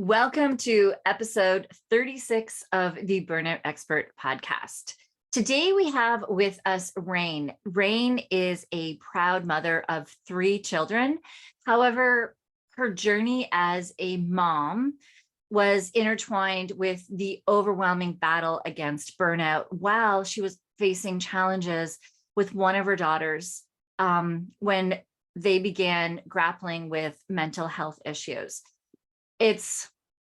Welcome to episode 36 of the Burnout Expert Podcast. Today we have with us Rayne. Rayne is a proud mother of 3 children. However, her journey as a mom was intertwined with the overwhelming battle against burnout while she was facing challenges with one of her daughters when they began grappling with mental health issues. It's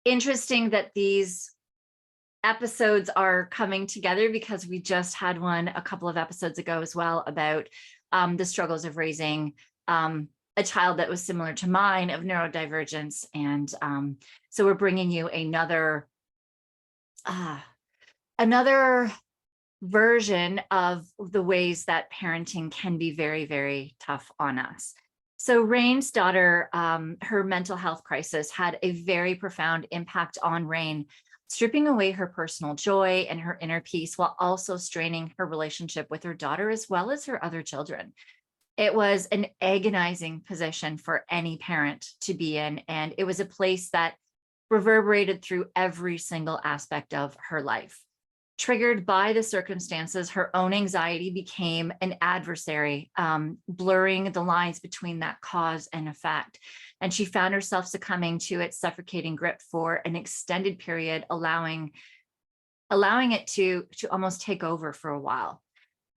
interesting that these episodes are coming together because we just had one a couple of episodes ago as well about the struggles of raising a child that was similar to mine of neurodivergence. And so we're bringing you another version of the ways that parenting can be very, very tough on us. So Rayne's daughter, her mental health crisis had a very profound impact on Rayne, stripping away her personal joy and her inner peace while also straining her relationship with her daughter as well as her other children. It was an agonizing position for any parent to be in, and it was a place that reverberated through every single aspect of her life. Triggered by the circumstances, her own anxiety became an adversary, blurring the lines between that cause and effect. And she found herself succumbing to its suffocating grip for an extended period, allowing it to almost take over for a while.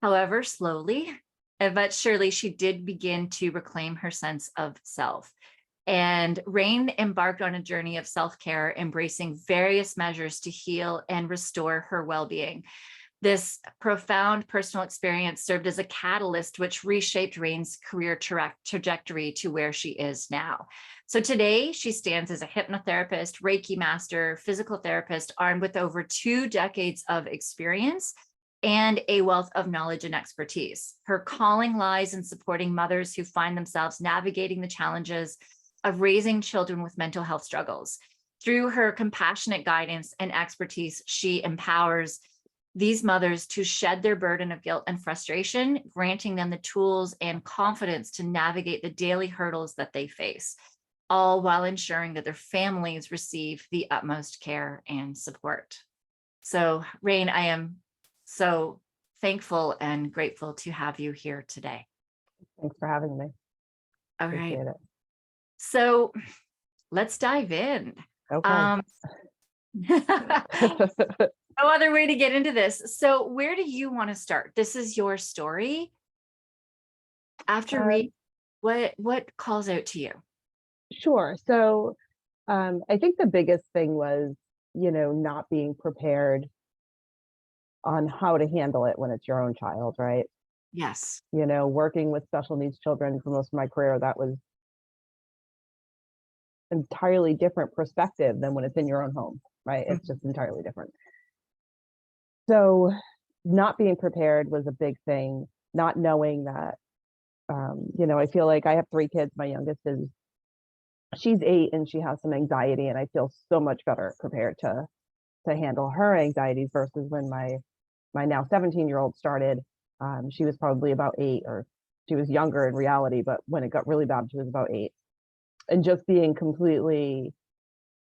However, slowly but surely, she did begin to reclaim her sense of self. And Rayne embarked on a journey of self-care, embracing various measures to heal and restore her well-being. This profound personal experience served as a catalyst which reshaped Rayne's career trajectory to where she is now. So today she stands as a hypnotherapist, Reiki master, physical therapist, armed with over 2 decades of experience and a wealth of knowledge and expertise. Her calling lies in supporting mothers who find themselves navigating the challenges of raising children with mental health struggles. Through her compassionate guidance and expertise, she empowers these mothers to shed their burden of guilt and frustration, granting them the tools and confidence to navigate the daily hurdles that they face, all while ensuring that their families receive the utmost care and support. So, Rayne, I am so thankful and grateful to have you here today. Thanks for having me. All right. So let's dive in. Okay. No other way to get into this. So where do you want to start? This is your story. After read, what calls out to you? Sure. So I think the biggest thing was, not being prepared on how to handle it when it's your own child, right? Yes. Working with special needs children for most of my career, that was entirely different perspective than when it's in your own home, right? It's just entirely different. So not being prepared was a big thing, not knowing that, I feel like I have 3 kids. My youngest she's 8 and she has some anxiety, and I feel so much better prepared to handle her anxieties versus when my now 17-year-old started. She was probably about 8, or she was younger in reality, but when it got really bad, she was about 8. And just being completely,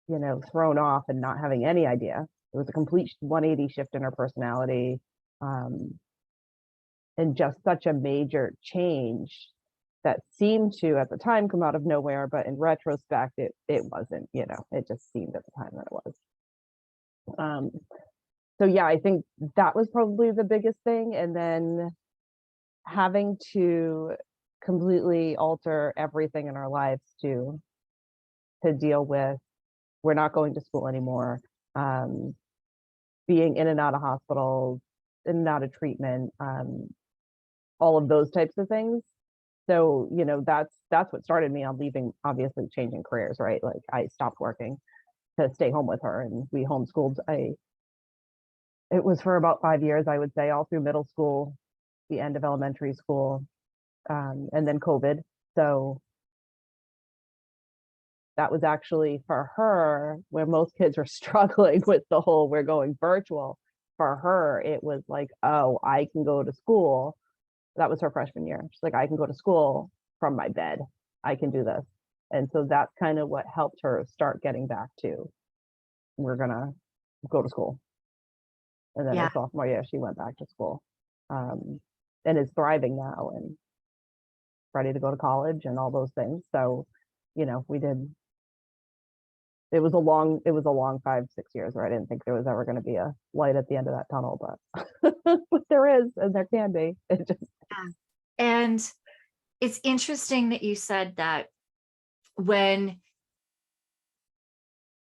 thrown off and not having any idea. It was a complete 180 shift in her personality, and just such a major change that seemed to, at the time, come out of nowhere. But in retrospect, it wasn't, it just seemed at the time that it was. So yeah, I think that was probably the biggest thing. And then having to completely alter everything in our lives to deal with, we're not going to school anymore, being in and out of hospitals, in and out of treatment, all of those types of things. So that's what started me on leaving, obviously changing careers, right? Like I stopped working to stay home with her, and we homeschooled. It was for about 5 years, I would say, all through middle school, the end of elementary school, and then COVID. So that was actually for her, where most kids are struggling with the whole we're going virtual. For her, it was like, oh, I can go to school. That was her freshman year. She's like, I can go to school from my bed. I can do this. And so that's kind of what helped her start getting back to, we're gonna go to school. And then Yeah. her sophomore year, she went back to school, and is thriving now and ready to go to college and all those things. So, we did. It was a long 5-6 years where I didn't think there was ever going to be a light at the end of that tunnel, but but there is, and there can be. It just. Yeah. And it's interesting that you said that when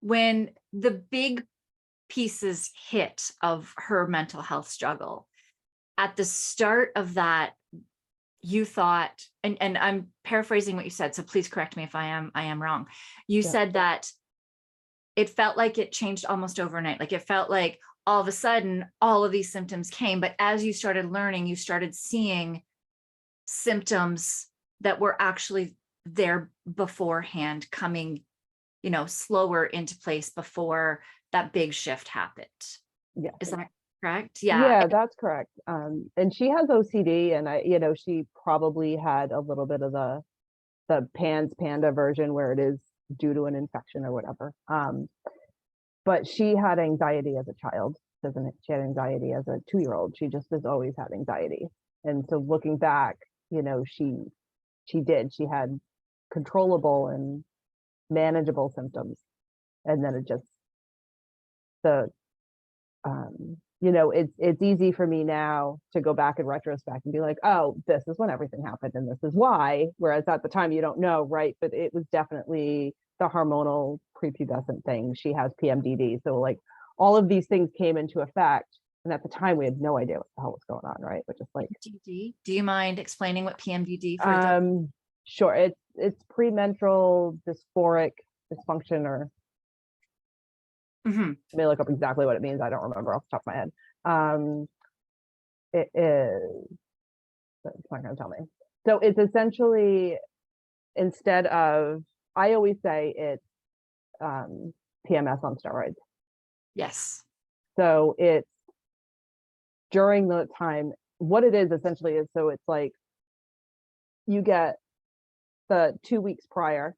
the big pieces hit of her mental health struggle, at the start of that, you thought, and I'm paraphrasing what you said, so please correct me if I am wrong. You said that it felt like it changed almost overnight. Like it felt like all of a sudden all of these symptoms came, but as you started learning, you started seeing symptoms that were actually there beforehand, coming, slower into place before that big shift happened. Yeah. Is that correct? Yeah. Yeah, that's correct. And she has OCD, and she probably had a little bit of the panda version where it is due to an infection or whatever. But she had anxiety as a child, doesn't it? She had anxiety as a 2-year-old. She just has always had anxiety. And so looking back, she had controllable and manageable symptoms. And then it just, it's easy for me now to go back in retrospect and be like, oh, this is when everything happened and this is why. Whereas at the time you don't know, right? But it was definitely the hormonal prepubescent thing. She has PMDD. So like all of these things came into effect. And at the time we had no idea what the hell was going on, right? Which is like, PMDD. Do you mind explaining what PMDD for the? Sure. It's premenstrual dysphoric dysfunction, or Mm-hmm. let me look up exactly what it means. I don't remember off the top of my head. It is, but it's not going to tell me. So it's essentially, instead of, I always say it's PMS on steroids. Yes. So it's during the time, what it is essentially is, so it's like you get the 2 weeks prior,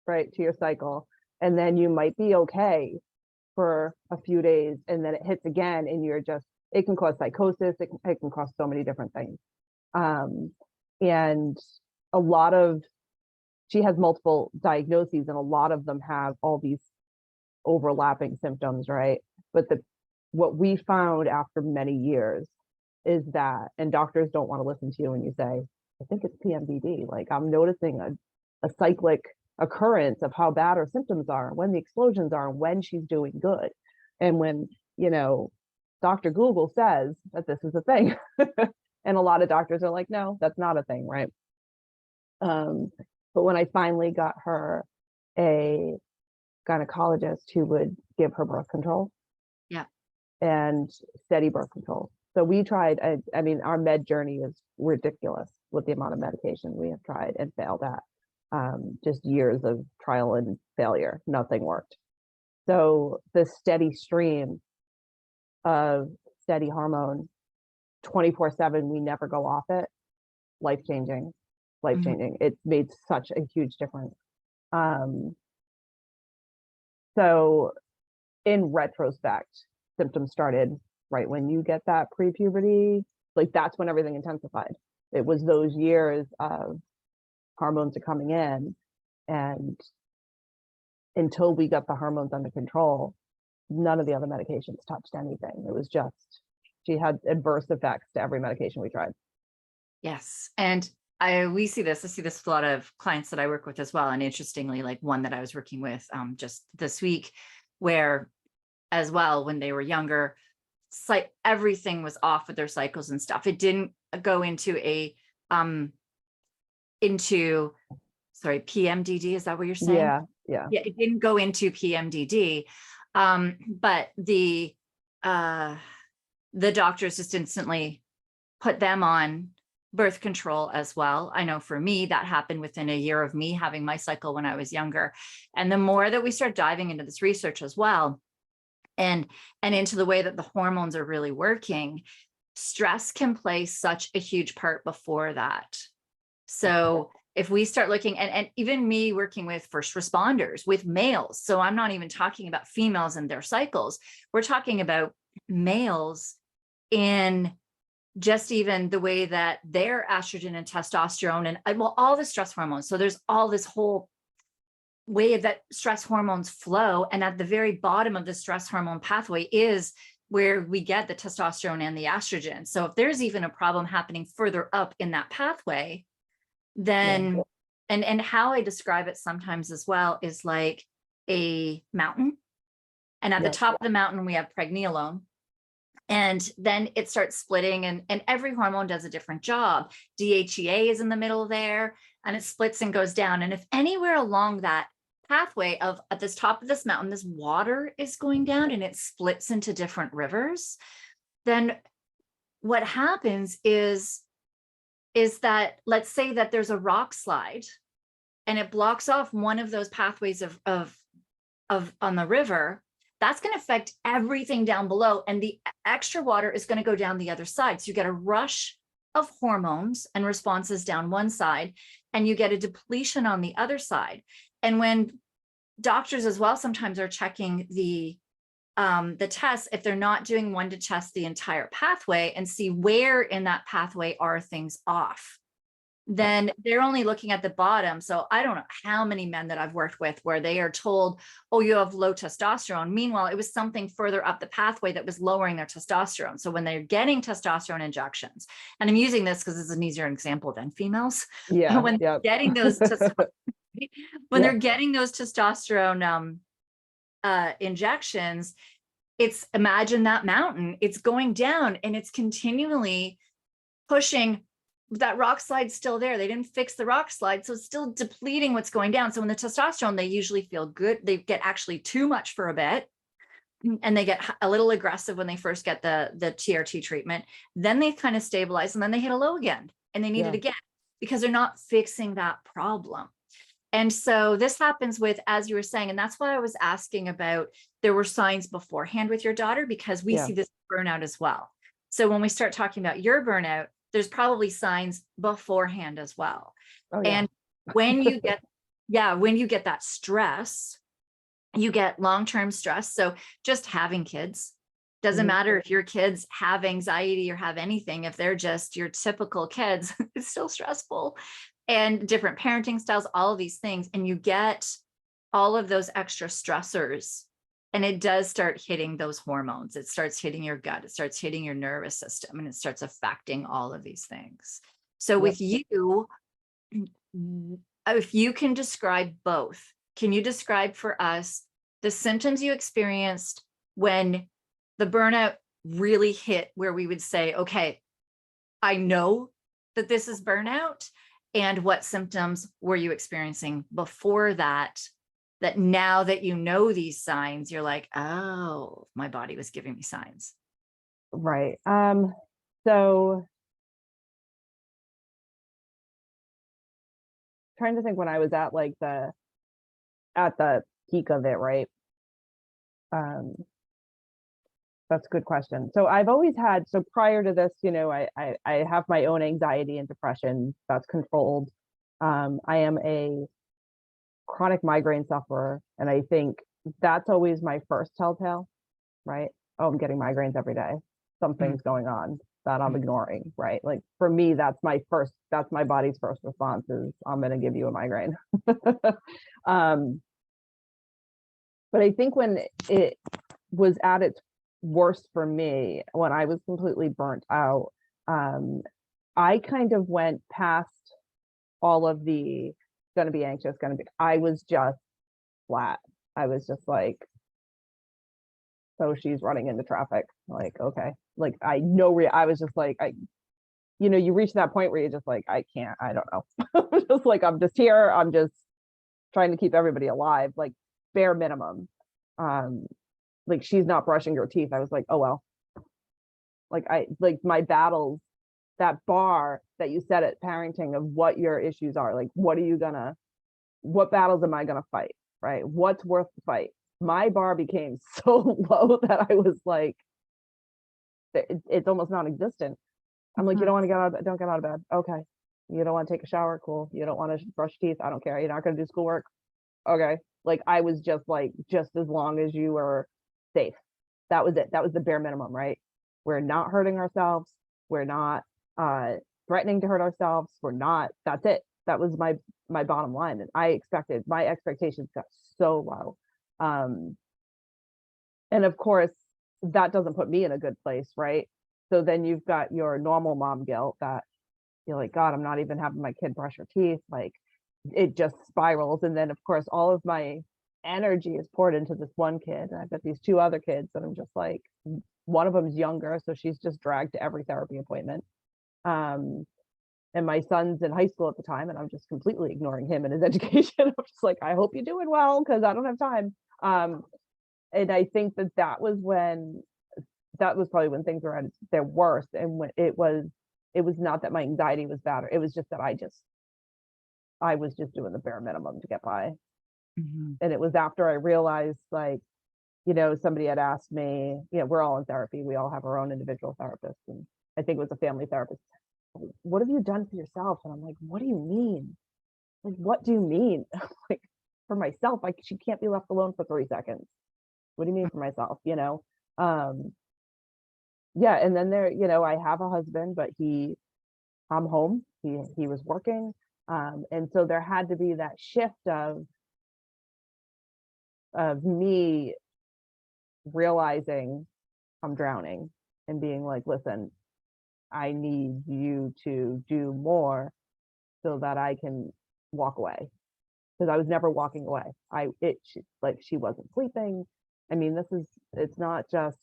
right, to your cycle, and then you might be okay for a few days, and then it hits again, and it can cause psychosis. It can cause so many different things. And she has multiple diagnoses, and a lot of them have all these overlapping symptoms, right? But what we found after many years is that, and doctors don't want to listen to you when you say, I think it's PMDD. Like I'm noticing a cyclic occurrence of how bad her symptoms are, when the explosions are, when she's doing good. And when, Dr. Google says that this is a thing. And a lot of doctors are like, no, that's not a thing, right? But when I finally got her a gynecologist who would give her birth control, Yeah, and steady birth control. So we tried, I mean, our med journey is ridiculous with the amount of medication we have tried and failed at. Just years of trial and failure, nothing worked. So the steady stream of steady hormone 24/7, we never go off it. Life-changing. It made such a huge difference. So in retrospect, symptoms started right when you get that pre-puberty. Like that's when everything intensified. It was those years of hormones are coming in, and until we got the hormones under control, none of the other medications touched anything. It was just, she had adverse effects to every medication we tried. Yes. And I see this with a lot of clients that I work with as well. And interestingly, like one that I was working with just this week, where as well, when they were younger, everything was off with their cycles and stuff. It didn't go into PMDD. Is that what you're saying? Yeah. It didn't go into PMDD. But the doctors just instantly put them on birth control as well. I know for me, that happened within a year of me having my cycle when I was younger. And the more that we start diving into this research as well, and into the way that the hormones are really working, stress can play such a huge part before that. So if we start looking, and even me working with first responders, with males, so I'm not even talking about females and their cycles, we're talking about males in just even the way that their estrogen and testosterone and well, all the stress hormones. So there's all this whole way that stress hormones flow. And at the very bottom of the stress hormone pathway is where we get the testosterone and the estrogen. So if there's even a problem happening further up in that pathway, then, and how I describe it sometimes as well is like a mountain. And at the top of the mountain, we have pregnenolone. And then it starts splitting, and every hormone does a different job. DHEA is in the middle there, and it splits and goes down. And if anywhere along that pathway of at this top of this mountain, this water is going down and it splits into different rivers, then what happens is that, let's say that there's a rock slide and it blocks off one of those pathways of on the river, that's going to affect everything down below. And the extra water is going to go down the other side. So you get a rush of hormones and responses down one side, and you get a depletion on the other side. And when doctors as well sometimes are checking the tests, if they're not doing one to test the entire pathway and see where in that pathway are things off, then they're only looking at the bottom. So I don't know how many men that I've worked with where they are told, oh, you have low testosterone. Meanwhile, it was something further up the pathway that was lowering their testosterone. So when they're getting testosterone injections, and I'm using this because it's an easier example than females. When they're getting those they're getting those testosterone injections, it's, imagine that mountain, it's going down and it's continually pushing. That rock slide's still there. They didn't fix the rock slide, so it's still depleting what's going down. So when the testosterone, they usually feel good. They get actually too much for a bit, and they get a little aggressive when they first get the TRT treatment. Then they kind of stabilize, and then they hit a low again, and they need it again because they're not fixing that problem. And so this happens with, as you were saying, and that's why I was asking about, there were signs beforehand with your daughter, because we see this burnout as well. So when we start talking about your burnout, there's probably signs beforehand as well. And when you get, when you get that stress, you get long-term stress. So just having kids, doesn't matter if your kids have anxiety or have anything, if they're just your typical kids, it's still stressful. And different parenting styles, all of these things. And you get all of those extra stressors, and it does start hitting those hormones. It starts hitting your gut. It starts hitting your nervous system, and it starts affecting all of these things. So with you, if you can describe both, can you describe for us the symptoms you experienced when the burnout really hit, where we would say, okay, I know that this is burnout, and what symptoms were you experiencing before that, that now that you know these signs, you're like, oh, my body was giving me signs. Right. So trying to think when I was at like at the peak of it, right? That's a good question. So I've always had, so prior to this, you know, I have my own anxiety and depression that's controlled. I am a chronic migraine sufferer, and I think that's always my first telltale, right? Oh, I'm getting migraines every day. Something's going on that I'm ignoring, right? Like for me, that's my body's first response is I'm going to give you a migraine. But I think when it was at its worst for me, when I was completely burnt out, I kind of went past all of the going to be anxious, I was just flat. I was just like, so she's running into traffic. Like, okay. Like I was just like, you reach that point where you're just like, I don't know. Just like, I'm just here. I'm just trying to keep everybody alive, like bare minimum. Like she's not brushing her teeth. I was like, oh, well, like my battles, that bar that you set at parenting of what your issues are, like, what battles am I going to fight? Right. What's worth the fight? My bar became so low that I was like, it's almost non-existent. I'm like, you don't want to don't get out of bed. Okay. You don't want to take a shower? Cool. You don't want to brush teeth? I don't care. You're not going to do schoolwork? Okay. Like I was just like, just as long as you were safe. That was it. That was the bare minimum, right? We're not hurting ourselves. We're not threatening to hurt ourselves. We're not, that's it. That was my bottom line. And my expectations got so low. And of course, that doesn't put me in a good place, right? So then you've got your normal mom guilt that you're like, God, I'm not even having my kid brush her teeth. Like it just spirals. And then of course, all of my energy is poured into this one kid. And I've got these two other kids that I'm just like, one of them's younger, so she's just dragged to every therapy appointment. And my son's in high school at the time, and I'm just completely ignoring him and his education. I'm just like, I hope you're doing well because I don't have time. And I think that was probably when things were at their worst, and when it was not that my anxiety was bad, it was just that I was just doing the bare minimum to get by. Mm-hmm. And it was after I realized, like, you know, somebody had asked me, you know, we're all in therapy, we all have our own individual therapists, and I think it was a family therapist. What have you done for yourself? And I'm like, what do you mean? Like, what do you mean? Like, for myself, like, she can't be left alone for 3 seconds. What do you mean for myself? You know? Yeah. And then there, you know, I have a husband, but I'm home. He was working. And so there had to be that shift of me realizing I'm drowning and being like, listen, I need you to do more so that I can walk away. Because I was never walking away. She wasn't sleeping. I mean, it's not just,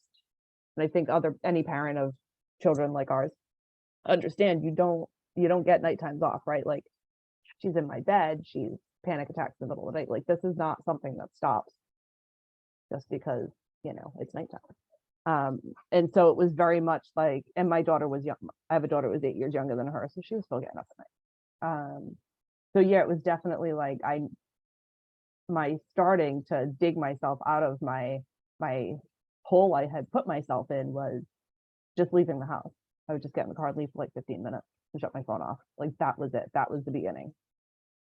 and I think any parent of children like ours understand, you don't get night times off, right? Like, she's in my bed, she's panic attacks in the middle of the night. Like, this is not something that stops just because, you know, it's nighttime. And so it was very much like, and my daughter was young. I have a daughter who was 8 years younger than her, so she was still getting up at night. So yeah, it was definitely like my starting to dig myself out of my hole I had put myself in was just leaving the house. I would just get in the car and leave for like 15 minutes and shut my phone off. Like, that was it. That was the beginning.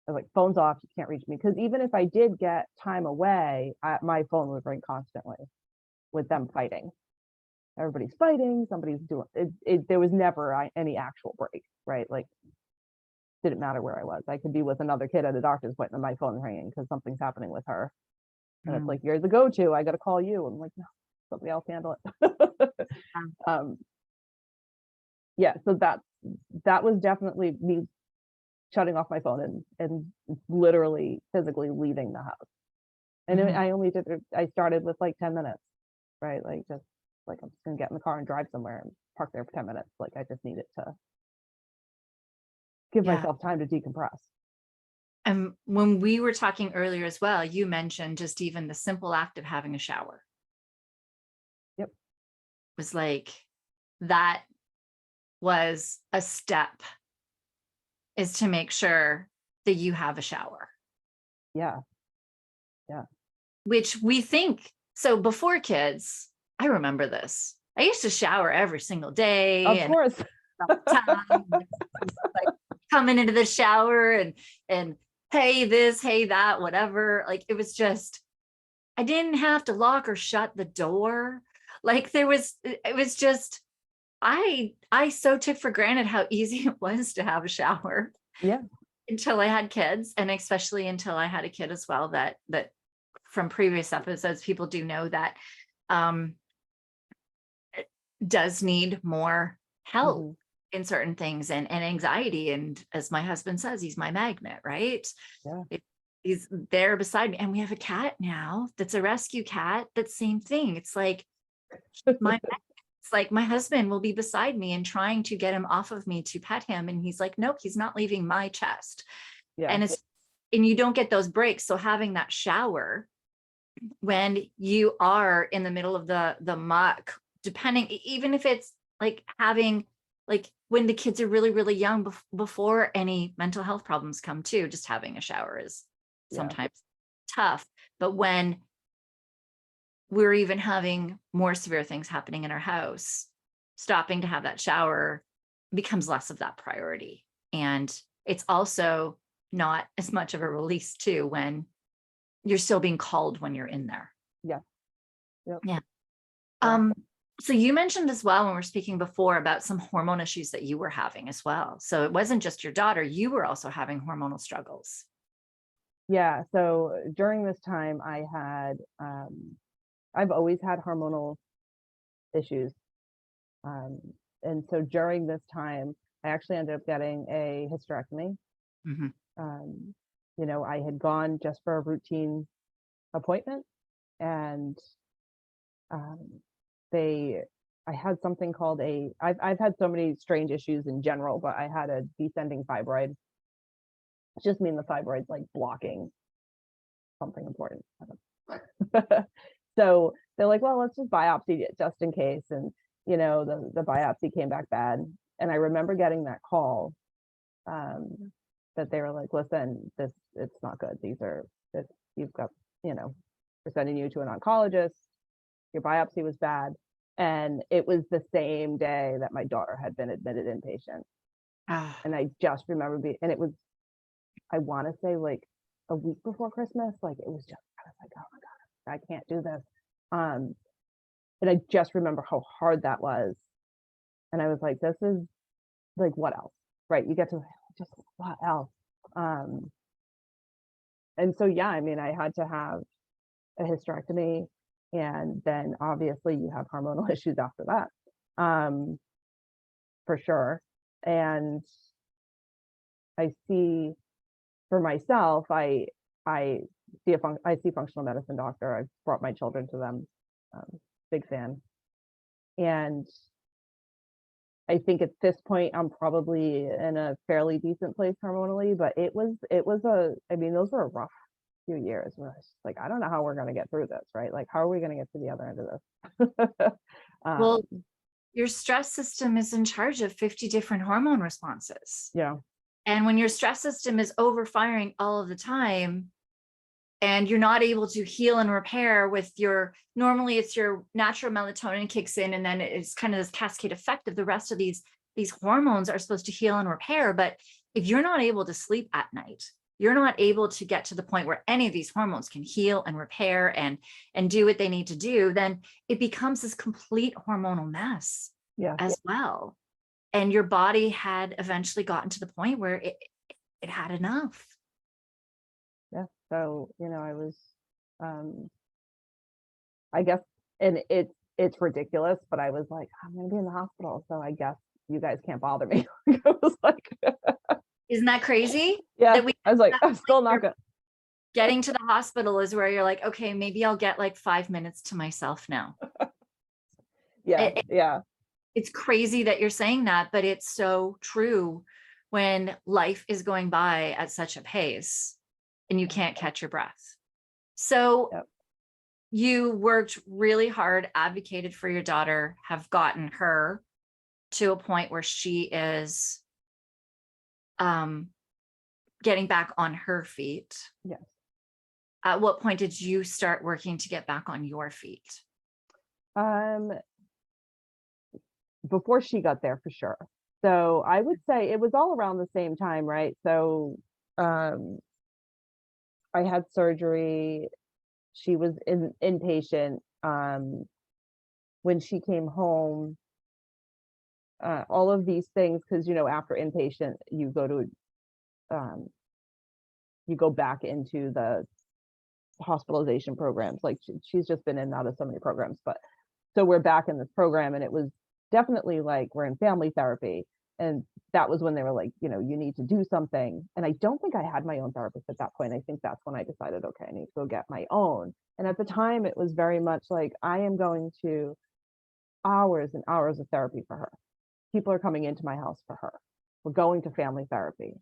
I was like, phone's off, you can't reach me. Because even if I did get time away, my phone would ring constantly with them fighting. Everybody's fighting, somebody's doing it. There was never any actual break, right? Like, didn't matter where I was. I could be with another kid at a doctor's appointment and my phone ringing because something's happening with her. And it's like, you're the go-to, I got to call you. I'm like, no, somebody else handle it. Yeah, so that was definitely me shutting off my phone and literally physically leaving the house. And I started with like 10 minutes, right? Like, just like, I'm just gonna get in the car and drive somewhere and park there for 10 minutes. Like, I just needed to give myself time to decompress. And when we were talking earlier as well, you mentioned just even the simple act of having a shower. Yep. Was like, that was a step, is to make sure that you have a shower. Yeah. Which we think, so before kids, I remember this. I used to shower every single day. Of course. Like, coming into the shower and hey this, hey that, whatever. Like, it was just, I didn't have to lock or shut the door. Like, it was just, I so took for granted how easy it was to have a shower. Yeah. Until I had kids, and especially until I had a kid as well, that from previous episodes, people do know that it does need more help in certain things, and anxiety. And as my husband says, he's my magnet, right? Yeah. He's there beside me. And we have a cat now that's a rescue cat. That same thing. It's like it's like my husband will be beside me and trying to get him off of me to pet him. And he's like, nope, he's not leaving my chest. Yeah. And you don't get those breaks. So having that shower when you are in the middle of the muck, depending, even if it's like having, like, when the kids are really, really young, before any mental health problems come too, just having a shower is sometimes tough. But when we're even having more severe things happening in our house, stopping to have that shower becomes less of that priority. And it's also not as much of a release too, when you're still being called when you're in there. Yeah. Yep. Yeah. So you mentioned as well, when we were speaking before, about some hormone issues that you were having as well. So it wasn't just your daughter, you were also having hormonal struggles. Yeah. So during this time I've always had hormonal issues. And so during this time, I actually ended up getting a hysterectomy. Mhm. I had gone just for a routine appointment, and I had something called I've had so many strange issues in general, but I had a descending fibroid. It's just mean the fibroid's like blocking something important. So they're like, well, let's just biopsy it just in case. And the biopsy came back bad. And I remember getting that call, that they were like, listen, it's not good. You've got, we're sending you to an oncologist. Your biopsy was bad. And it was the same day that my daughter had been admitted inpatient. And I just remember and it was, I want to say like a week before Christmas. Like it was just, I was like, oh my God, I can't do this. And I just remember how hard that was. And I was like, this is like, what else? Right. You get to just, what else? And so, yeah, I mean, I had to have a hysterectomy, and then obviously you have hormonal issues after that, for sure. And I see for myself, I see functional medicine doctor. I've brought my children to them. Big fan. And I think at this point I'm probably in a fairly decent place hormonally, but I mean, those were a rough few years where I was like, I don't know how we're going to get through this, right? Like, how are we going to get to the other end of this? Well, your stress system is in charge of 50 different hormone responses. Yeah. And when your stress system is overfiring all of the time, and you're not able to heal and repair with normally it's your natural melatonin kicks in, and then it's kind of this cascade effect of the rest of these hormones are supposed to heal and repair. But if you're not able to sleep at night, you're not able to get to the point where any of these hormones can heal and repair and do what they need to do, then it becomes this complete hormonal mess. Yeah. As well. And your body had eventually gotten to the point where it had enough. Yeah. So, I was, I guess, and it's ridiculous, but I was like, I'm going to be in the hospital, so I guess you guys can't bother me. I was like, isn't that crazy? Yeah. That I was like, I'm still not good. Getting to the hospital is where you're like, okay, maybe I'll get like 5 minutes to myself now. Yeah. Yeah. It's crazy that you're saying that, but it's so true when life is going by at such a pace and you can't catch your breath. So Yep. You worked really hard, advocated for your daughter, have gotten her to a point where she is getting back on her feet. Yes. At what point did you start working to get back on your feet? Before she got there, for sure. So I would say it was all around the same time, right? So I had surgery. She was inpatient. When she came home, all of these things, because after inpatient, you go back into the hospitalization programs. Like she's just been in and out of so many programs, but so we're back in this program, and it was definitely like we're in family therapy. And that was when they were like, you need to do something. And I don't think I had my own therapist at that point. I think that's when I decided, okay, I need to go get my own. And at the time, it was very much like, I am going to hours and hours of therapy for her. People are coming into my house for her. We're going to family therapy.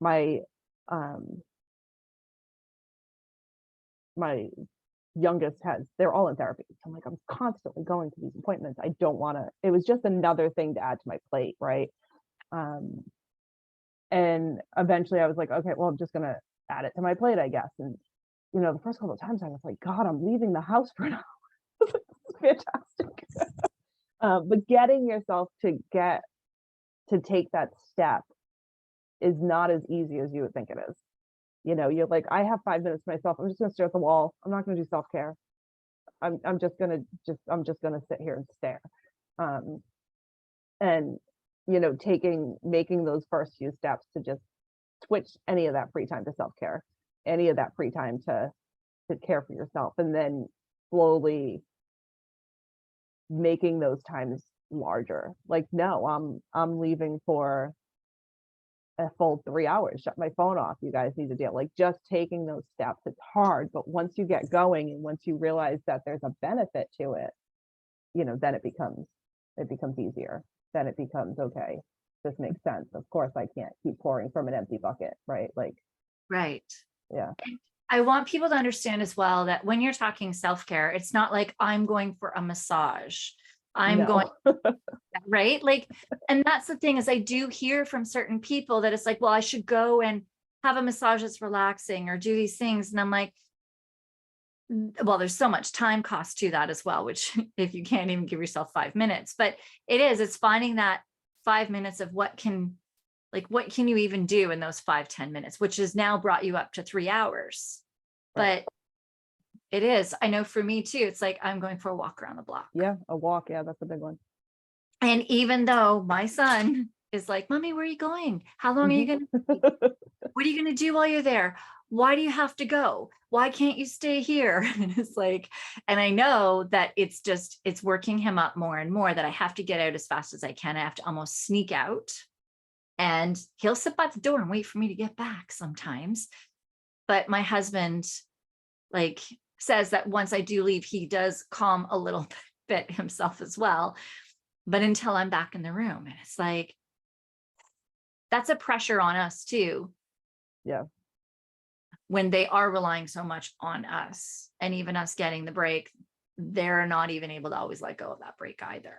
My youngest they're all in therapy. So I'm like, I'm constantly going to these appointments. I don't want to, it was just another thing to add to my plate. Right. And eventually I was like, okay, well, I'm just going to add it to my plate, I guess. And, the first couple of times I was like, God, I'm leaving the house for an hour. This is fantastic. But getting yourself to take that step is not as easy as you would think it is. You're like, I have 5 minutes to myself. I'm just going to stare at the wall. I'm not going to do self-care. I'm just going to sit here and stare. And, making those first few steps to just switch any of that free time to self-care, any of that free time to care for yourself, and then slowly making those times larger. Like, no, I'm leaving for a full 3 hours, shut my phone off. You guys need to deal. Like, just taking those steps. It's hard, but once you get going and once you realize that there's a benefit to it, then it becomes easier. Then it becomes, okay, this makes sense. Of course, I can't keep pouring from an empty bucket, right? Like, Right. yeah. I want people to understand as well that when you're talking self-care, it's not like I'm going for a massage. I'm No. going, right? Like, and that's the thing is I do hear from certain people that it's like, well, I should go and have a massage that's relaxing or do these things. And I'm like, well, there's so much time cost to that as well, which if you can't even give yourself 5 minutes, but it's finding that 5 minutes of what can you even do in those 5-10 minutes, which has now brought you up to 3 hours. Right. But it is, I know for me too, it's like, I'm going for a walk around the block. Yeah. A walk. Yeah. That's a big one. And even though my son is like, Mommy, where are you going? How long are you going to, what are you going to do while you're there? Why do you have to go? Why can't you stay here? And it's like, and I know that it's working him up more and more that I have to get out as fast as I can. I have to almost sneak out, and he'll sit by the door and wait for me to get back sometimes. But my husband says that once I do leave, he does calm a little bit himself as well. But until I'm back in the room, and it's like, that's a pressure on us too. Yeah. When they are relying so much on us, and even us getting the break, they're not even able to always let go of that break either.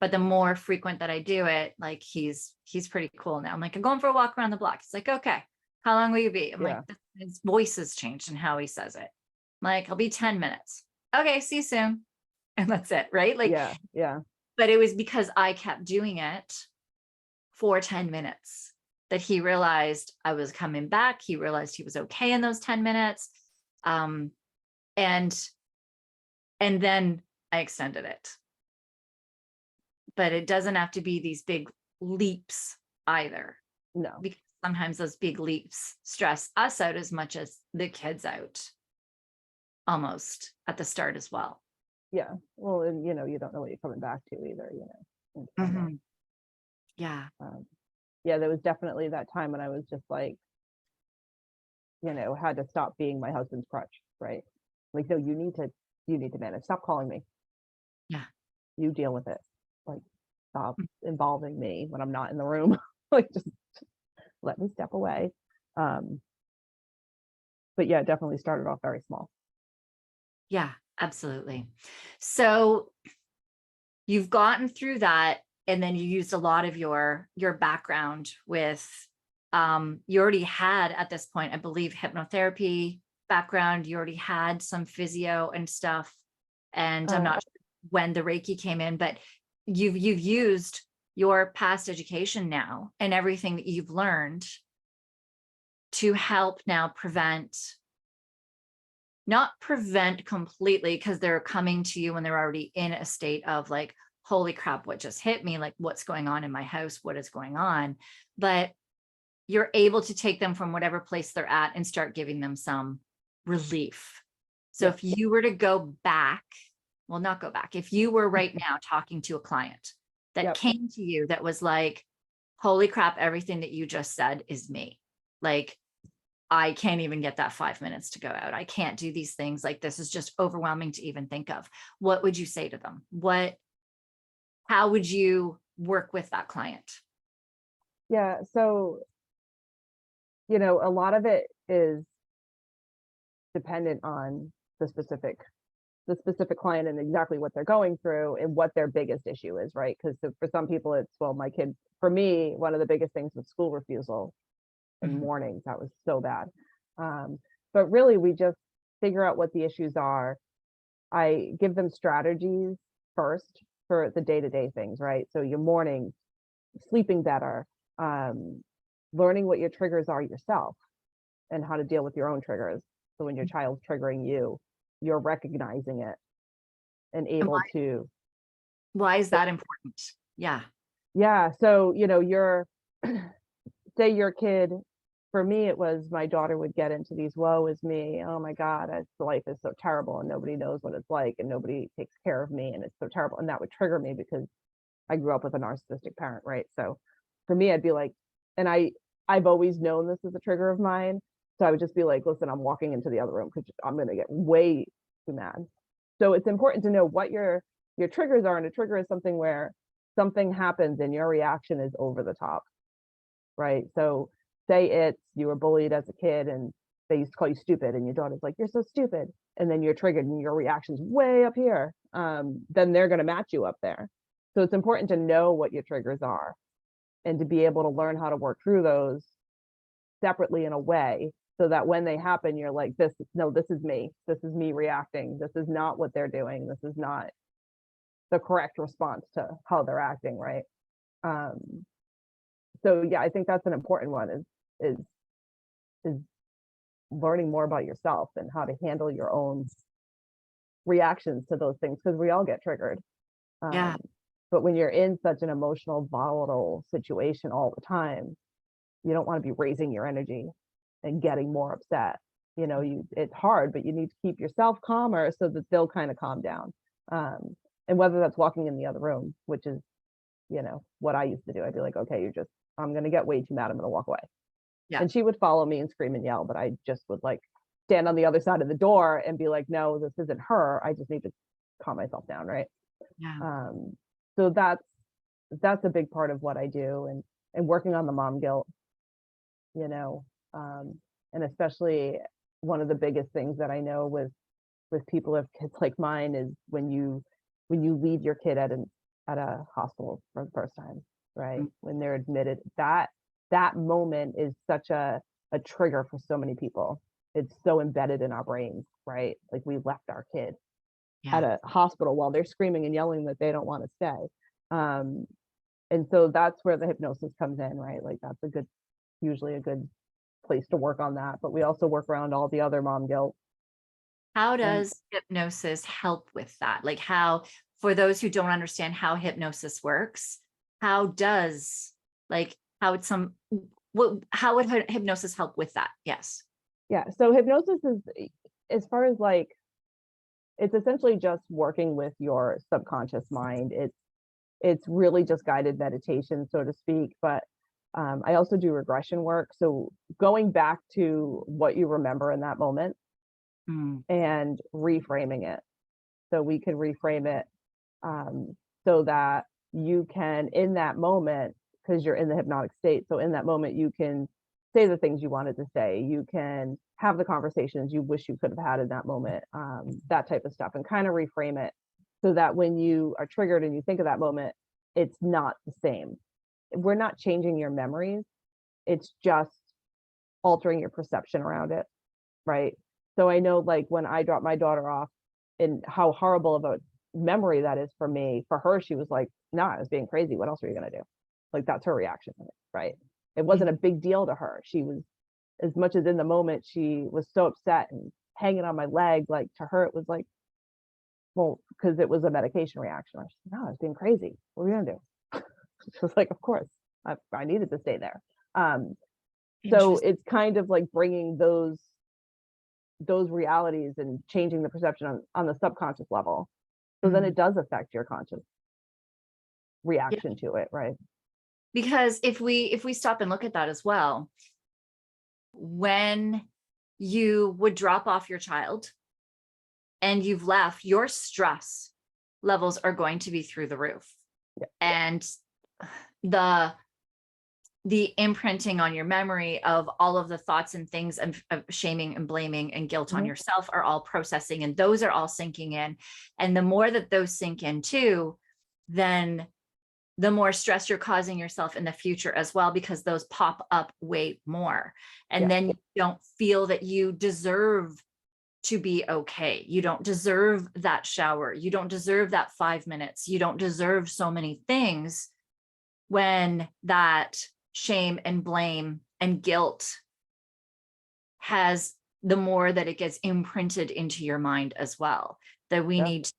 But the more frequent that I do it, like he's pretty cool now. I'm like, I'm going for a walk around the block. He's like, okay, how long will you be? I'm like, his voice has changed in how he says it. I'm like, I'll be 10 minutes. Okay, see you soon. And that's it, right? Like, yeah. But it was because I kept doing it for 10 minutes that he realized I was coming back. He realized he was okay in those 10 minutes. And then I extended it. But it doesn't have to be these big leaps either. No. Because sometimes those big leaps stress us out as much as the kids out, almost at the start as well. Yeah. Well, and you don't know what you're coming back to either, Mm-hmm. Yeah. Yeah, there was definitely that time when I was just like, had to stop being my husband's crutch, right? Like, no, you need to manage. Stop calling me. Yeah. You deal with it. Like, stop involving me when I'm not in the room. Like, just let me step away. But yeah, definitely started off very small. Yeah, absolutely. So you've gotten through that, and then you used a lot of your background with, you already had at this point, I believe, hypnotherapy background. You already had some physio and stuff. And I'm not sure when the Reiki came in, but you've used your past education now and everything that you've learned to help now not prevent completely, because they're coming to you when they're already in a state of like, holy crap, what just hit me? Like, what's going on in my house? What is going on? But you're able to take them from whatever place they're at and start giving them some relief. So if you were to go back, well, not go back, if you were right now talking to a client that came to you that was like, holy crap, everything that you just said is me. Like, I can't even get that 5 minutes to go out. I can't do these things. Like, this is just overwhelming to even think of. What would you say to them? How would you work with that client? Yeah. So, a lot of it is dependent on the specific client and exactly what they're going through and what their biggest issue is, right? Because for some people it's, well, my kid, for me, one of the biggest things was school refusal in mornings. That was so bad. But really, we just figure out what the issues are. I give them strategies first for the day-to-day things, right? So your mornings, sleeping better, learning what your triggers are yourself and how to deal with your own triggers. So when your child's triggering you, you're recognizing it and And able to. why is that important? Yeah. Yeah. So, you're, say your kid, for me, it was my daughter would get into these, woe is me. Oh my God, life is so terrible and nobody knows what it's like and nobody takes care of me and it's so terrible. And that would trigger me because I grew up with a narcissistic parent, right? So for me, I'd be like, and I've always known this is a trigger of mine. So I would just be like, listen, I'm walking into the other room because I'm going to get way too mad. So it's important to know what your triggers are. And a trigger is something where something happens and your reaction is over the top, right? So say you were bullied as a kid and they used to call you stupid and your daughter's like, you're so stupid. And then you're triggered and your reaction's way up here. Then they're going to match you up there. So it's important to know what your triggers are and to be able to learn how to work through those separately in a way so that when they happen, you're like, this is me. This is me reacting. This is not what they're doing. This is not the correct response to how they're acting, right? So yeah, I think that's an important one is learning more about yourself and how to handle your own reactions to those things, because we all get triggered. Yeah. But when you're in such an emotional, volatile situation all the time, you don't want to be raising your energy and getting more upset. It's hard, but you need to keep yourself calmer so that they'll kind of calm down. And whether that's walking in the other room, which is, what I used to do. I'd be like, okay, I'm going to get way too mad. I'm going to walk away. Yeah. And she would follow me and scream and yell, but I just would like stand on the other side of the door and be like, no, this isn't her. I just need to calm myself down. Right. Yeah. So that's a big part of what I do, and working on the mom guilt, and especially one of the biggest things that I know with people with kids like mine is when you leave your kid at a hospital for the first time, right? Mm. When they're admitted, that moment is such a trigger for so many people. It's so embedded in our brains, right? Like we left our kid at a hospital while they're screaming and yelling that they don't want to stay. And so that's where the hypnosis comes in, right? Like that's usually a good place to work on that. But we also work around all the other mom guilt. How does hypnosis help with that? Like for those who don't understand how hypnosis works, how would hypnosis help with that? Yes. Yeah. So hypnosis is, as far as like, it's essentially just working with your subconscious mind. It's really just guided meditation, so to speak. But I also do regression work. So going back to what you remember in that moment and reframing it. So we can reframe it so that you can, in that moment, because you're in the hypnotic state. So in that moment, you can say the things you wanted to say. You can have the conversations you wish you could have had in that moment, that type of stuff, and kind of reframe it so that when you are triggered and you think of that moment, it's not the same. We're not changing your memories. It's just altering your perception around it, right? So I know, like, when I dropped my daughter off and how horrible of a memory that is for me, for her, she was like, no, I was being crazy. What else are you going to do? Like, that's her reaction, right? It wasn't a big deal to her. She was, as much as in the moment, she was so upset and hanging on my leg. Like, to her, it was like, well, because it was a medication reaction. I was like, no, I was being crazy. What are we going to do? She was like, of course, I needed to stay there. So it's kind of like bringing those realities and changing the perception on the subconscious level. So then it does affect your conscious reaction to it, right? Because if we stop and look at that as well, when you would drop off your child and you've left, your stress levels are going to be through the roof. And the imprinting on your memory of all of the thoughts and things of shaming and blaming and guilt on yourself are all processing, and those are all sinking in. And the more that those sink in too, then the more stress you're causing yourself in the future as well, because those pop up way more. And then you don't feel that you deserve to be okay. You don't deserve that shower. You don't deserve that 5 minutes. You don't deserve so many things when that shame and blame and guilt has, the more that it gets imprinted into your mind as well, that we need to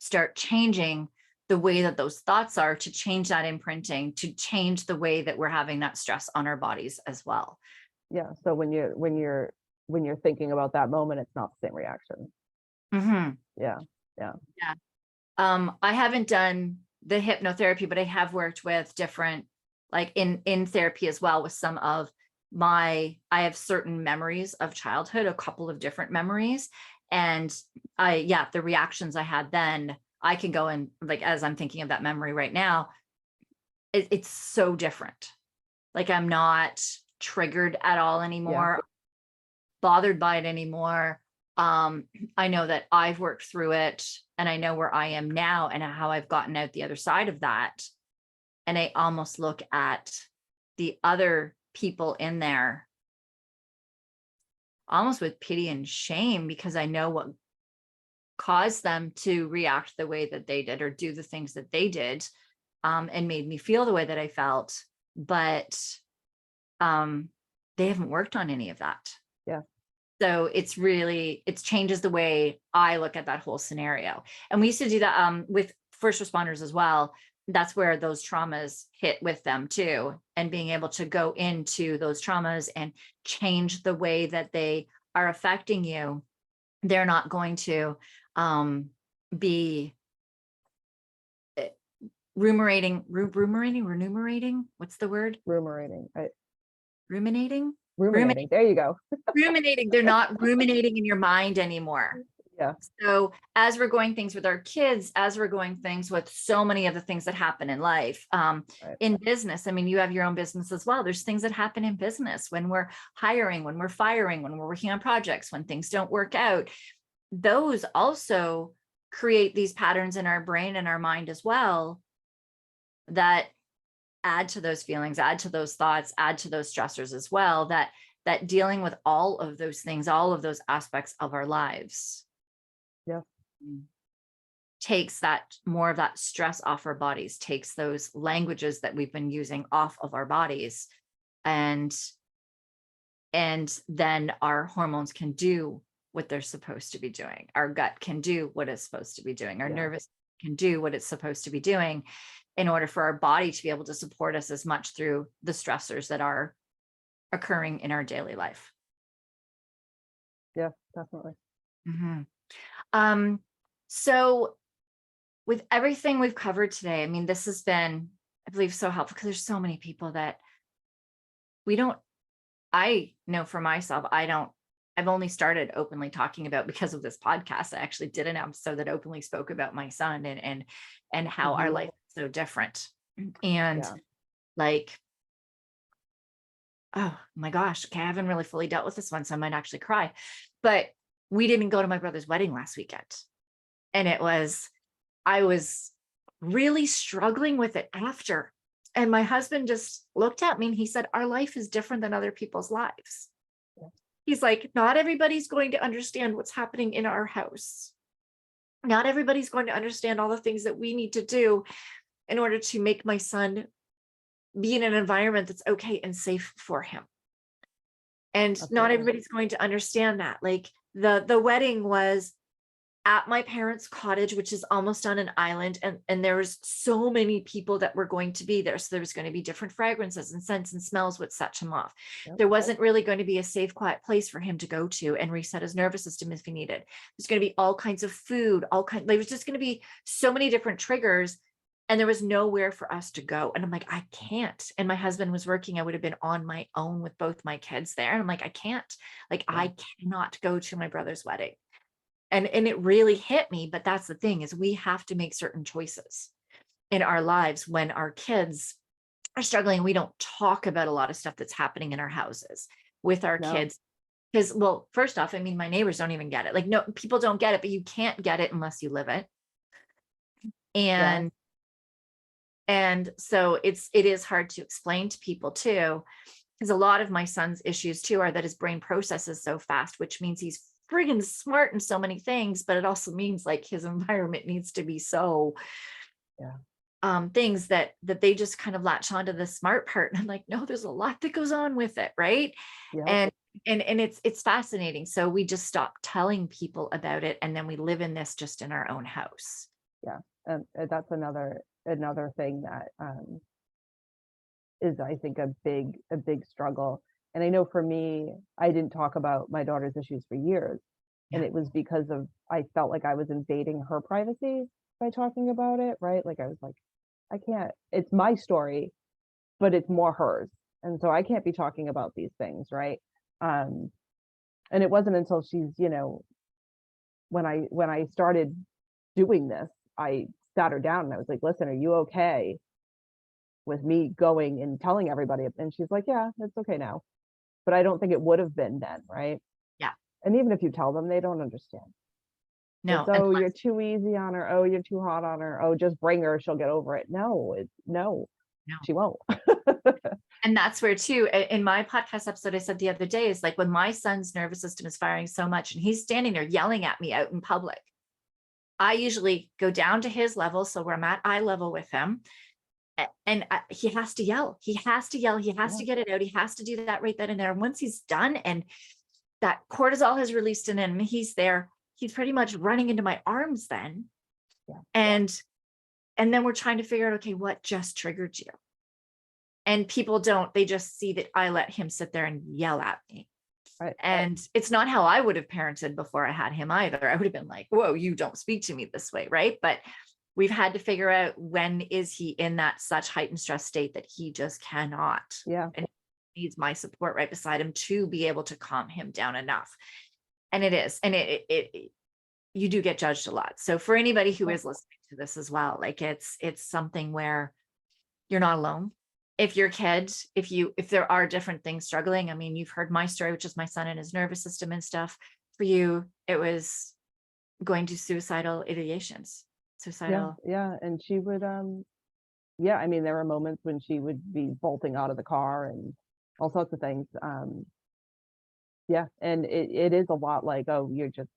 start changing the way that those thoughts are, to change that imprinting, to change the way that we're having that stress on our bodies as well. Yeah. So when you're thinking about that moment, it's not the same reaction. Mm-hmm. Yeah. I haven't done the hypnotherapy, but I have worked with different, like in therapy as well, with some of I have certain memories of childhood, a couple of different memories. And the reactions I had then, I can go and, like, as I'm thinking of that memory right now, it's so different. Like, I'm not triggered at all anymore, bothered by it anymore. I know that I've worked through it, and I know where I am now and how I've gotten out the other side of that. And I almost look at the other people in there almost with pity and shame, because I know what caused them to react the way that they did or do the things that they did, and made me feel the way that I felt. But they haven't worked on any of that. Yeah. So it changes the way I look at that whole scenario. And we used to do that with first responders as well. That's where those traumas hit with them too. And being able to go into those traumas and change the way that they are affecting you. They're not going to be ruminating. What's the word? Ruminating, right? Ruminating. There you go. Ruminating. They're not ruminating in your mind anymore. Yeah. So as we're going things with our kids, as we're going things with so many of the things that happen in life, in business, I mean, you have your own business as well. There's things that happen in business when we're hiring, when we're firing, when we're working on projects, when things don't work out. Those also create these patterns in our brain and our mind as well, that add to those feelings, add to those thoughts, add to those stressors as well, that dealing with all of those things, all of those aspects of our lives, takes that more of that stress off our bodies, takes those languages that we've been using off of our bodies. And then our hormones can do what they're supposed to be doing. Our gut can do what it's supposed to be doing. Our nervous can do what it's supposed to be doing, in order for our body to be able to support us as much through the stressors that are occurring in our daily life. Yeah, definitely. Mm-hmm. So with everything we've covered today, I mean, this has been, I believe, so helpful, because there's so many people that I know for myself, I've only started openly talking about, because of this podcast. I actually did an episode that openly spoke about my son and how our life is so different. And like, oh my gosh, okay, I haven't really fully dealt with this one, so I might actually cry. But we didn't go to my brother's wedding last weekend. And I was really struggling with it after. And my husband just looked at me and he said, our life is different than other people's lives. He's like, not everybody's going to understand what's happening in our house. Not everybody's going to understand all the things that we need to do in order to make my son be in an environment that's okay and safe for him. And not everybody's going to understand that. Like the wedding was at my parents' cottage, which is almost on an island. And there was so many people that were going to be there. So there was going to be different fragrances and scents and smells would set him off. There wasn't really going to be a safe, quiet place for him to go to and reset his nervous system if he needed. There's going to be all kinds of food, there was just going to be so many different triggers, and there was nowhere for us to go. And I'm like, I can't. And my husband was working. I would have been on my own with both my kids there. And I'm like, I can't, I cannot go to my brother's wedding. And it really hit me. But that's the thing, is we have to make certain choices in our lives when our kids are struggling. We don't talk about a lot of stuff that's happening in our houses with our kids. Because, well, first off, I mean, my neighbors don't even get it. Like, no, people don't get it, but you can't get it unless you live it. And so it is hard to explain to people too, because a lot of my son's issues too are that his brain processes so fast, which means he's friggin' smart in so many things, but it also means like his environment needs to be so things that they just kind of latch onto the smart part. And I'm like, no, there's a lot that goes on with it. Right. Yeah. And it's fascinating. So we just stopped telling people about it. And then we live in this just in our own house. Yeah. And that's another thing that is, I think, a big struggle. And I know for me, I didn't talk about my daughter's issues for years. And Yeah. it was because I felt like I was invading her privacy by talking about it, right? Like I was like, I can't, it's my story, but it's more hers. And so I can't be talking about these things, right? And it wasn't until she's, when I started doing this, I sat her down and I was like, listen, are you okay with me going and telling everybody? And she's like, yeah, it's okay now. But I don't think it would have been then, right? Yeah. And even if you tell them, they don't understand. No. It's, oh, you're too easy on her. Oh, you're too hot on her. Oh, just bring her. She'll get over it. No, No. she won't. And that's where too, in my podcast episode, I said the other day, is like when my son's nervous system is firing so much and he's standing there yelling at me out in public, I usually go down to his level. So where I'm at eye level with him, and he has to yell. He has to yell. He has to get it out. He has to do that right then and there. And once he's done and that cortisol has released in him, and he's there, he's pretty much running into my arms then. Yeah. And then we're trying to figure out, okay, what just triggered you? And people don't, they just see that I let him sit there and yell at me. Right. And it's not how I would have parented before I had him either. I would have been like, whoa, you don't speak to me this way. Right. But we've had to figure out, when is he in that such heightened stress state that he just cannot. Yeah. And he needs my support right beside him to be able to calm him down enough. And it is. And it you do get judged a lot. So for anybody who is listening to this as well, like it's something where you're not alone. If your kid, if there are different things struggling, I mean, you've heard my story, which is my son and his nervous system and stuff. For you, it was going to suicidal ideations. Yeah. And she would, yeah, I mean, there were moments when she would be bolting out of the car and all sorts of things. Yeah. And it is a lot like, oh, you're too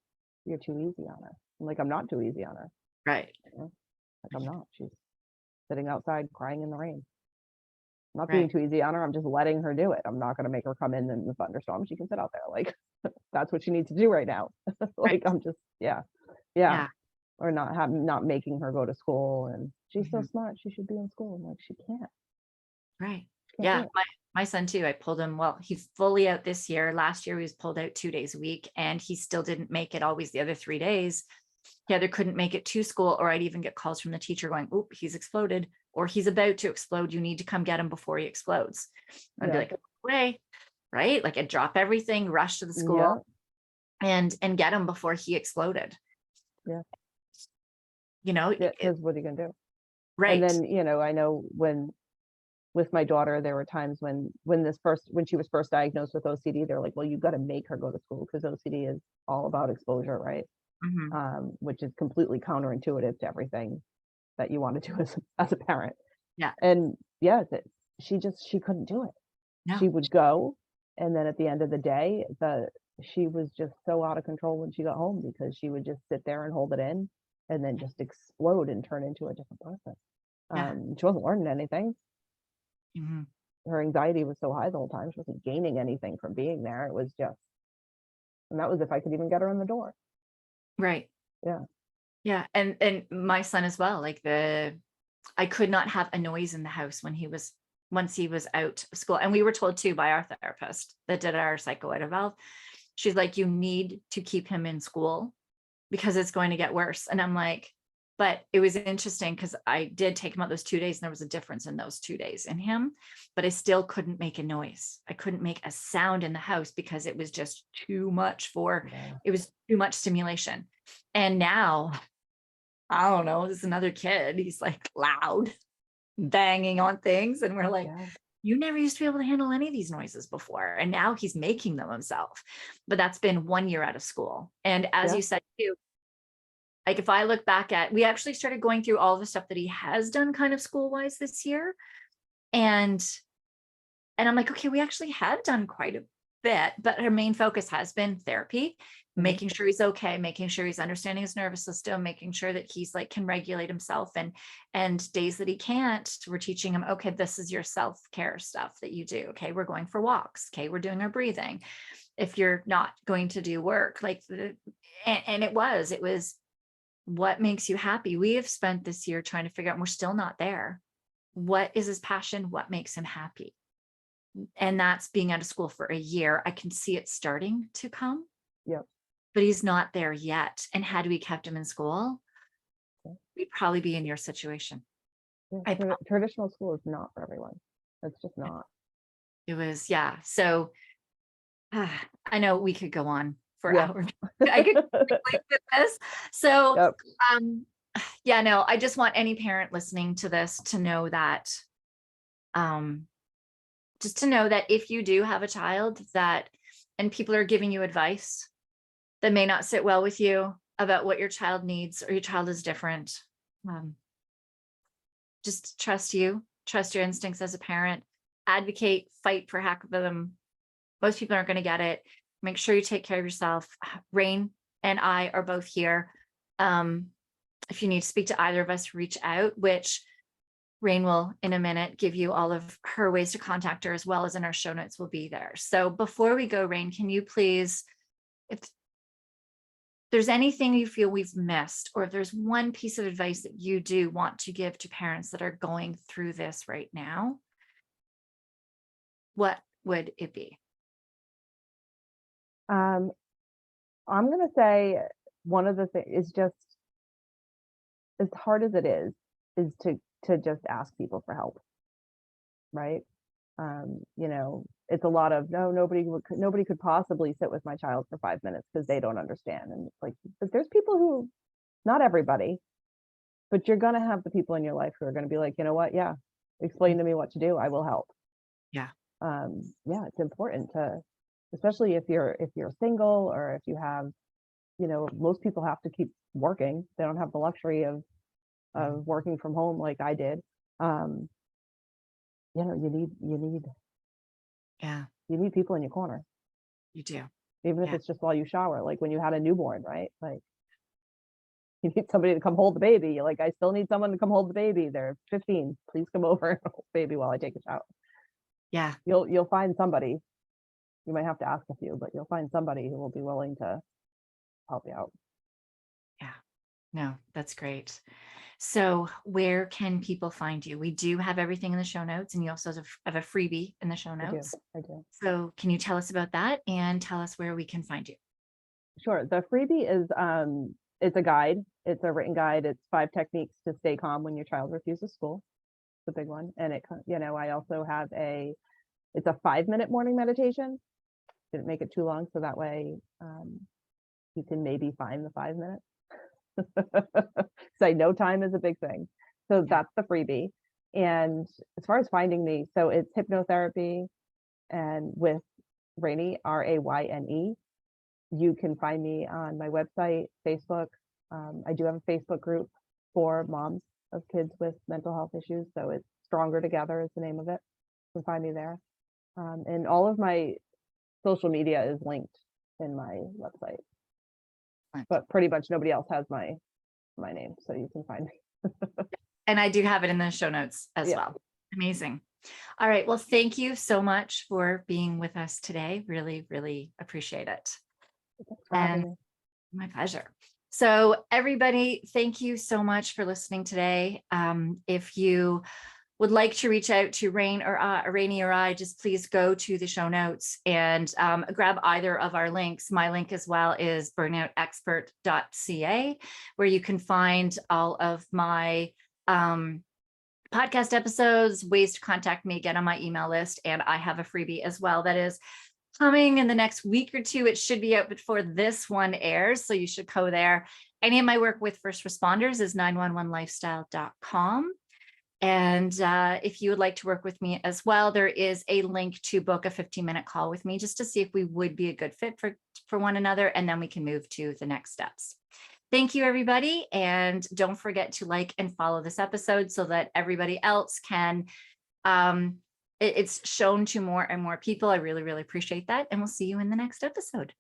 easy on her. I'm like, I'm not too easy on her. Right. Like I'm not. She's sitting outside crying in the rain. I'm not Right. being too easy on her. I'm just letting her do it. I'm not going to make her come in the thunderstorm. She can sit out there. Like that's what she needs to do right now. Like Right. I'm just, yeah. Or not making her go to school. And she's so smart. She should be in school. I'm like, she can't. Right. She Yeah. can't. My son too, I pulled him. Well, he's fully out this year. Last year he was pulled out 2 days a week and he still didn't make it always the other 3 days. He either couldn't make it to school, or I'd even get calls from the teacher going, oop, he's exploded, or he's about to explode. You need to come get him before he explodes. I'd be like, away, right? Like I'd drop everything, rush to the school and get him before he exploded. Yeah. Because what are you going to do? Right. And then, I know with my daughter, there were times when she was first diagnosed with OCD, they're like, well, you got to make her go to school because OCD is all about exposure, right? Which is completely counterintuitive to everything that you want to do as a parent. Yeah. And she couldn't do it. No. She would go, and then at the end of the day, she was just so out of control when she got home because she would just sit there and hold it in and then just explode and turn into a different person. Yeah. She wasn't learning anything. Mm-hmm. Her anxiety was so high the whole time. She wasn't gaining anything from being there. It was just, and that was if I could even get her in the door. Right. Yeah. Yeah. And my son as well, like I could not have a noise in the house once he was out of school. And we were told too by our therapist that did our psychoeval. She's like, you need to keep him in school because it's going to get worse. And I'm like, but it was interesting because I did take him out those 2 days and there was a difference in those 2 days in him, but I still couldn't make a noise. I couldn't make a sound in the house because it was just too much it was too much stimulation. And now, I don't know, there's another kid. He's like loud, banging on things. And we're like, you never used to be able to handle any of these noises before. And now he's making them himself. But that's been 1 year out of school. And as you said too, like if I look back we actually started going through all the stuff that he has done kind of school-wise this year. And I'm like, okay, we actually have done quite bit, but her main focus has been therapy, Mhm. making sure he's okay, making sure he's understanding his nervous system, making sure that he's like can regulate himself, and days that he can't, we're teaching him, okay, this is your self-care stuff that you do. Okay, we're going for walks. Okay, we're doing our breathing. If you're not going to do work, like and it was what makes you happy. We have spent this year trying to figure out, and we're still not there. What is his passion? What makes him happy? And that's being out of school for a year. I can see it starting to come, Yep. but he's not there yet. And had we kept him in school, Yeah. we'd probably be in your situation. Yeah. Traditional school is not for everyone. It's just not. It was, yeah. So I know we could go on for Yeah. hours. I could keep with this. So, Yep. yeah, no, I just want any parent listening to this to know that, just to know that if you do have a child and people are giving you advice that may not sit well with you about what your child needs, or your child is different, just trust your instincts as a parent, advocate, fight for heck of them. Most people aren't going to get it. Make sure you take care of yourself. Rayne and I are both here. If you need to speak to either of us, reach out, which Rayne will in a minute give you all of her ways to contact her, as well as in our show notes will be there. So before we go, Rayne, can you please, if there's anything you feel we've missed, or if there's one piece of advice that you do want to give to parents that are going through this right now, what would it be? I'm going to say one of the things is just, as hard as it is to just ask people for help, right? It's a lot of, no, nobody could possibly sit with my child for 5 minutes because they don't understand. And it's like, but there's people who, not everybody, but you're going to have the people in your life who are going to be like, you know what? Yeah, explain to me what to do. I will help. Yeah. Yeah, it's important to, especially if you're single, or if you have, most people have to keep working. They don't have the luxury of working from home like I did. Yeah, you need people in your corner, you do. even if Yeah. it's just while you shower, like when you had a newborn, right? Like, you need somebody to come hold the baby. You're like, I still need someone to come hold the baby. They're 15. Please come over and hold the baby while I take a shower. Yeah. You'll find somebody. You might have to ask a few, but you'll find somebody who will be willing to help you out. Yeah. No, that's great. So where can people find you? We do have everything in the show notes, and you also have a freebie in the show notes. I do. So can you tell us about that and tell us where we can find you? Sure. The freebie is it's a guide. It's a written guide. It's 5 techniques to stay calm when your child refuses school. It's a big one. And I also have it's a 5-minute morning meditation. Didn't make it too long, so that way you can maybe find the 5 minutes. Say no time is a big thing. So that's the freebie. And as far as finding me, so it's hypnotherapy, and with Rayne, Rayne. You can find me on my website, Facebook. I do have a Facebook group for moms of kids with mental health issues. So it's Stronger Together is the name of it. You can find me there. And all of my social media is linked in my website. But pretty much nobody else has my name, so you can find me. And I do have it in the show notes as well. Amazing. All right. Well, thank you so much for being with us today. Really, really appreciate it. Thanks for having me. My pleasure. So everybody, thank you so much for listening today. If you would like to reach out to Rayne or I, just please go to the show notes and grab either of our links. My link as well is burnoutexpert.ca, where you can find all of my podcast episodes, ways to contact me, get on my email list, and I have a freebie as well that is coming in the next week or two. It should be out before this one airs, so you should go there. Any of my work with first responders is 911lifestyle.com. And if you would like to work with me as well, there is a link to book a 15-minute call with me just to see if we would be a good fit for one another, and then we can move to the next steps. Thank you, everybody. And don't forget to like and follow this episode so that everybody else can it's shown to more and more people. I really, really appreciate that. And we'll see you in the next episode.